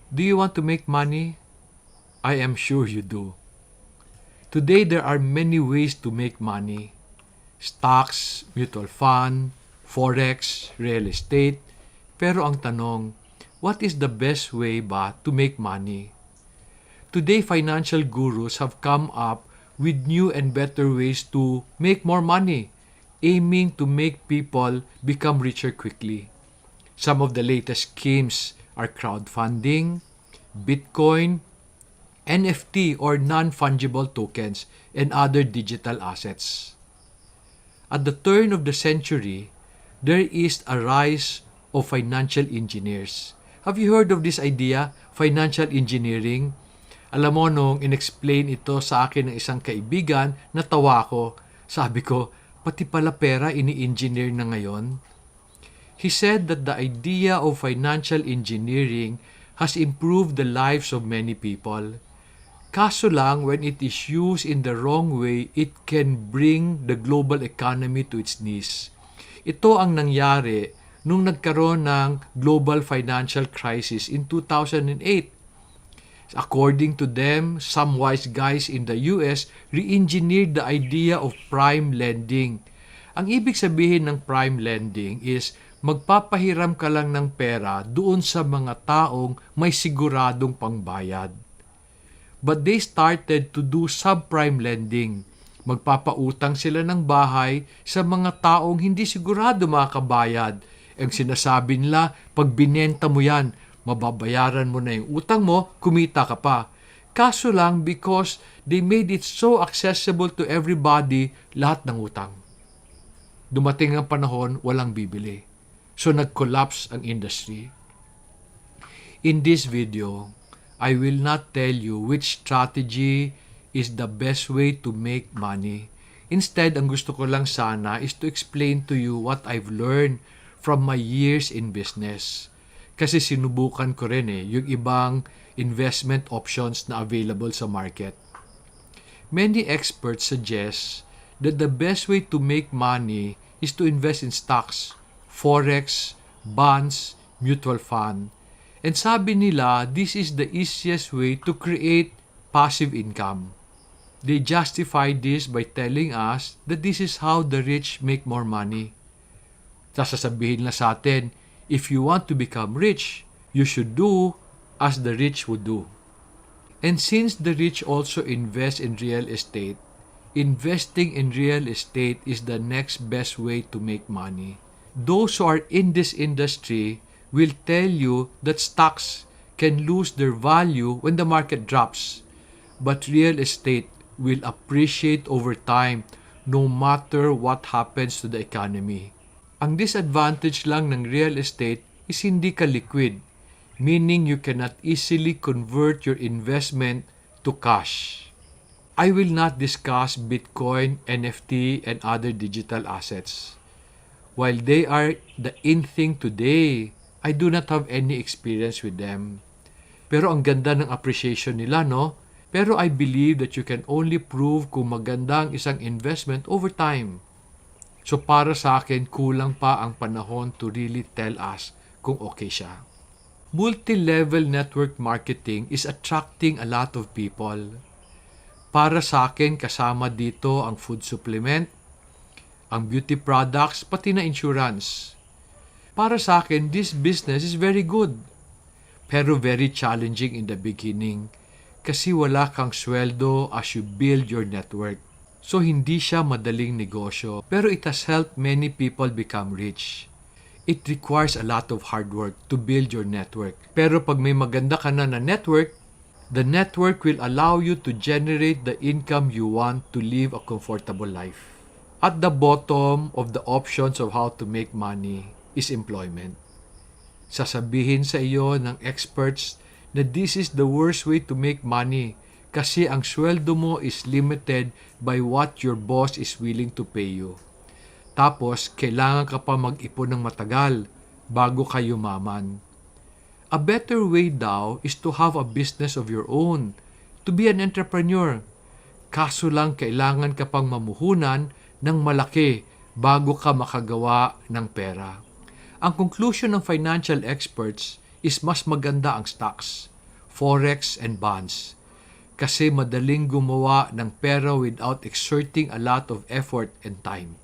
Do you want to make money? I am sure you do. Today, there are many ways to make money. Stocks, mutual fund, forex, real estate. Pero ang tanong, what is the best way ba to make money? Today, financial gurus have come up with new and better ways to make more money, aiming to make people become richer quickly. Some of the latest schemes are crowdfunding, Bitcoin, NFT or non-fungible tokens, and other digital assets. At the turn of the century, there is a rise of financial engineers. Have you heard of this idea, financial engineering? Alam mo, nung in-explain ito sa akin ng isang kaibigan, natawa ko. Sabi ko, pati pala pera ini-engineer na ngayon. He said that the idea of financial engineering has improved the lives of many people. Kaso lang, when it is used in the wrong way, it can bring the global economy to its knees. Ito ang nangyari nung nagkaroon ng global financial crisis in 2008. According to them, some wise guys in the US re-engineered the idea of prime lending. Ang ibig sabihin ng prime lending is magpapahiram ka lang ng pera doon sa mga taong may siguradong pangbayad. But they started to do subprime lending. Magpapautang sila ng bahay sa mga taong hindi sigurado makakabayad. Ang sinasabi nila, pag binenta mo yan, mababayaran mo na yung utang mo, kumita ka pa. Kaso lang because they made it so accessible to everybody, lahat ng utang. Dumating ang panahon, walang bibili. So nag-collapse ang industry. In this video, I will not tell you which strategy is the best way to make money. Instead, ang gusto ko lang sana is to explain to you what I've learned from my years in business. Kasi sinubukan ko rin yung ibang investment options na available sa market. Many experts suggest that the best way to make money is to invest in stocks, forex, bonds, mutual fund. And sabi nila, this is the easiest way to create passive income. They justify this by telling us that this is how the rich make more money. Sasabihin na sa atin, if you want to become rich, you should do as the rich would do. And since the rich also invest in real estate, investing in real estate is the next best way to make money. Those who are in this industry will tell you that stocks can lose their value when the market drops, but real estate will appreciate over time no matter what happens to the economy. Ang disadvantage lang ng real estate is hindi ka liquid, meaning you cannot easily convert your investment to cash. I will not discuss Bitcoin, NFT, and other digital assets. While they are the in thing today, I do not have any experience with them. Pero ang ganda ng appreciation nila, no? Pero I believe that you can only prove kung maganda ang isang investment over time. So para sa akin, kulang pa ang panahon to really tell us kung okay siya. Multi-level network marketing is attracting a lot of people. Para sa akin, kasama dito ang food supplement, ang beauty products, pati na insurance. Para sa akin, this business is very good. Pero very challenging in the beginning kasi wala kang sweldo as you build your network. So hindi siya madaling negosyo, pero it has helped many people become rich. It requires a lot of hard work to build your network. Pero pag may maganda ka na network, the network will allow you to generate the income you want to live a comfortable life. At the bottom of the options of how to make money is employment. Sasabihin sa iyo ng experts na this is the worst way to make money kasi ang sweldo mo is limited by what your boss is willing to pay you. Tapos, kailangan ka pa mag-ipon ng matagal bago ka yumaman. A better way daw is to have a business of your own, to be an entrepreneur. Kaso lang kailangan ka pang mamuhunan ng malaki bago ka makagawa ng pera. Ang conclusion ng financial experts is mas maganda ang stocks. forex, and bonds. Kasi madaling gumawa ng pera without exerting a lot of effort and time.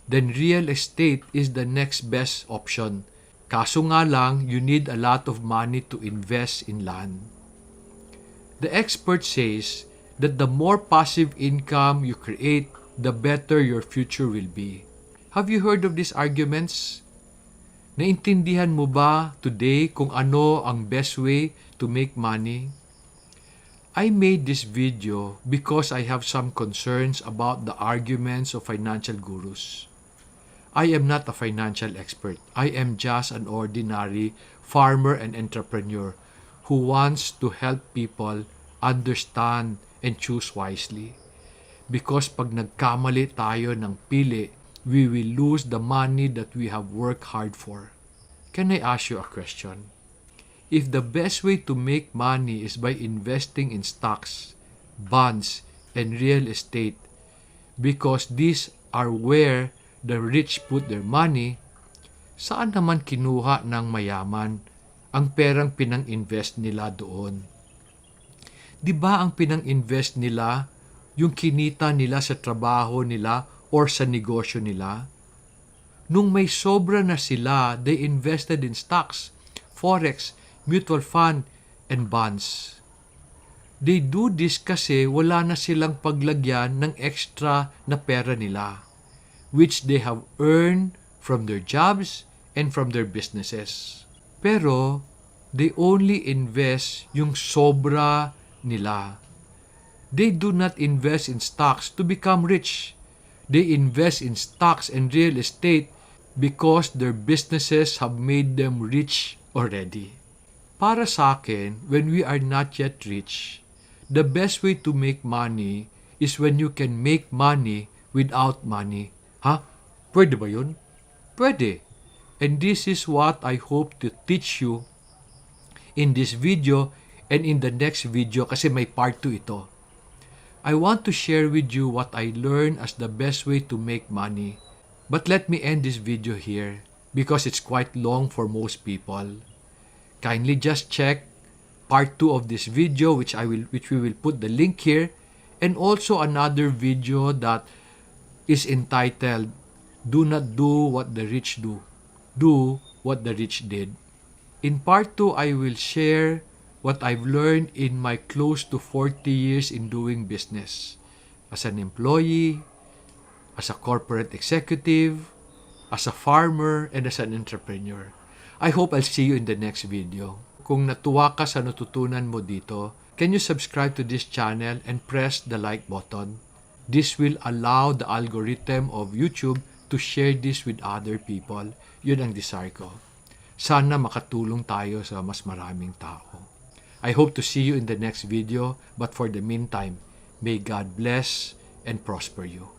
Then real estate is the next best option. Kaso nga lang, you need a lot of money to invest in land. The expert says that the more passive income you create, the better your future will be. Have you heard of these arguments? Naintindihan mo ba today kung ano ang best way to make money? I made this video because I have some concerns about the arguments of financial gurus. I am not a financial expert. I am just an ordinary farmer and entrepreneur who wants to help people understand and choose wisely. Because pag nagkamali tayo ng pili, we will lose the money that we have worked hard for. Can I ask you a question? If the best way to make money is by investing in stocks, bonds, and real estate, because these are where the rich put their money, saan naman kinuha ng mayaman ang perang pinang-invest nila doon? Di ba ang pinang-invest nila yung kinita nila sa trabaho nila or sa negosyo nila? Nung may sobra na sila, they invested in stocks, forex, mutual fund, and bonds. They do this kasi wala na silang paglagyan ng extra na pera nila, which they have earned from their jobs and from their businesses. Pero, they only invest yung sobra nila. They do not invest in stocks to become rich. They invest in stocks and real estate because their businesses have made them rich already. Para sa akin, when we are not yet rich, the best way to make money is when you can make money without money. Ha? Pwede ba yun? Pwede. And this is what I hope to teach you in this video and in the next video kasi may part 2 ito. I want to share with you what I learned as the best way to make money. But let me end this video here because it's quite long for most people. Kindly just check part 2 of this video which we will put the link here, and also another video that is entitled Do Not Do What the Rich Do. Do what the rich did. In part 2, I will share what I've learned in my close to 40 years in doing business. As an employee, as a corporate executive, as a farmer, and as an entrepreneur. I hope I'll see you in the next video. Kung natuwa ka sa natutunan mo dito, can you subscribe to this channel and press the like button? This will allow the algorithm of YouTube to share this with other people. Yun ang desire ko. Sana makatulong tayo sa mas maraming tao. I hope to see you in the next video, but for the meantime, may God bless and prosper you.